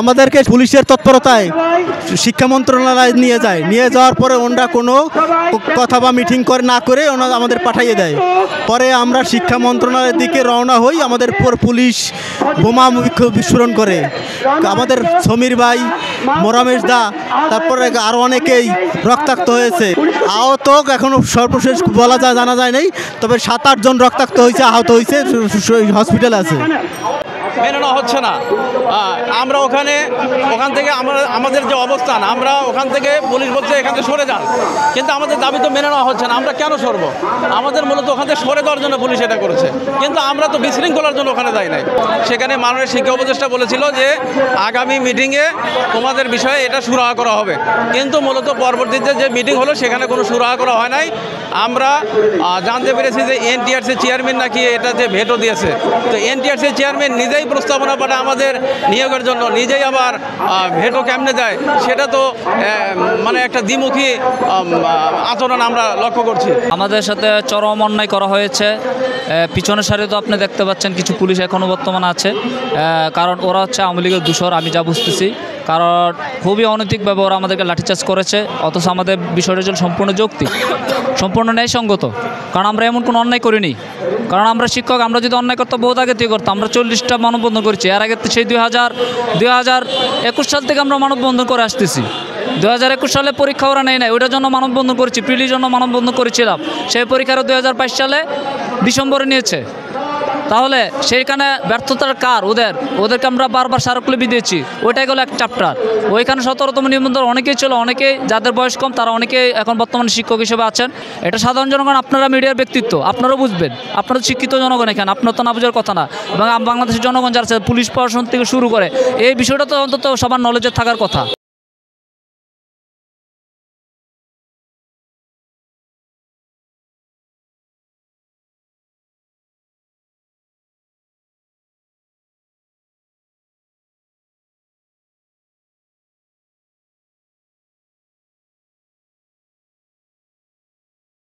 আমাদেরকে পুলিশের তৎপরতায় শিক্ষা মন্ত্রণালয়ে নিয়ে যাওয়ার পরে ওনারা কোনো কথা বা মিটিং না করে ওনারা আমাদের পাঠিয়ে দেয়। পরে আমরা শিক্ষা মন্ত্রণালয়ের দিকে রওনা হই, আমাদের পুলিশ বোমা বিস্ফোরণ করে। আমাদের সমীর ভাই, মোরামেশ দা, তারপরে আরও অনেকেই রক্তাক্ত হয়েছে। আহত এখনও সর্বশেষ জানা যায় নাই, তবে 7-8 জন রক্তাক্ত হয়েছে, আহত হয়েছে, হসপিটালে আছে। মেনে নেওয়া হচ্ছে না। আমরা ওখান থেকে আমাদের যে অবস্থান, আমরা ওখান থেকে পুলিশ বলছে এখান থেকে সরে যান, কিন্তু আমাদের দাবি তো মেনে নেওয়া হচ্ছে না। আমরা কেন সরবো? আমাদের মূলত ওখান থেকে সরে দেওয়ার জন্য পুলিশ এটা করেছে, কিন্তু আমরা তো বিশৃঙ্খলার জন্য ওখানে যাই নাই। সেখানে মাননীয় শিক্ষা উপদেষ্টা বলেছিল যে আগামী মিটিংয়ে তোমাদের বিষয়ে এটা সুরাহা করা হবে, কিন্তু মূলত পরবর্তীতে যে মিটিং হলো সেখানে কোনো সুরাহা করা হয় নাই। আমরা জানতে পেরেছি যে এনটিআরসি চেয়ারম্যান নাকি এটাতে ভেটো দিয়েছে। তো এনটিআরসি চেয়ারম্যান নিজেই প্রস্তাবনা পাঠায় আমাদের নিয়োগের জন্য, নিজেই আবার ভেটো কেমনে দেয়, সেটা তো মানে একটা দ্বিমুখী আচরণ আমরা লক্ষ্য করছি। আমাদের সাথে চরম অন্যায় করা হয়েছে। পিছনের সারি তো আপনি দেখতে পাচ্ছেন কিছু পুলিশ এখনও বর্তমানে আছে, কারণ ওরা হচ্ছে আওয়ামী লীগের দূষর, আমি যা বুঝতেছি। কারণ খুবই অনৈতিকভাবে ওরা আমাদেরকে লাঠিচার্জ করেছে, অথচ আমাদের বিষয়টার জন্য সম্পূর্ণ যৌক্তিক, সম্পূর্ণ ন্যায়সঙ্গত। কারণ আমরা এমন কোনো অন্যায় করিনি। কারণ আমরা শিক্ষক, আমরা যদি অন্যায় করতাম বহুত আগে থেকে করতাম। আমরা 40টা মানববন্ধন করেছি, এর আগে সেই 2021 সাল থেকে আমরা মানববন্ধন করে আসতেছি। 2021 সালে পরীক্ষা ওরা নেয় নাই, ওইটার জন্য মানববন্ধন করেছি, প্রিলির জন্য মানববন্ধন করেছিলাম। সেই পরীক্ষাটা 2022 সালে ডিসেম্বরে নিয়েছে। তাহলে সেইখানে ব্যর্থতার কার? ওদেরকে আমরা বারবার স্মারকলিপি দিয়েছি, ওইটাই গেলো এক চ্যাপ্টার। ওইখানে 17তম নিবন্ধন অনেকেই ছিল, অনেকেই যাদের বয়স কম তারা অনেকেই এখন বর্তমানে শিক্ষক হিসেবে আছেন। এটা সাধারণ জনগণ, আপনারা মিডিয়ার ব্যক্তিত্ব, আপনারাও বুঝবেন, আপনারা শিক্ষিত জনগণ, এখানে আপনার তো না বোঝার কথা না। এবং বাংলাদেশের জনগণ যারা আছে, পুলিশ প্রশাসন থেকে শুরু করে, এই বিষয়টা তো অন্তত সবার নলেজে থাকার কথা।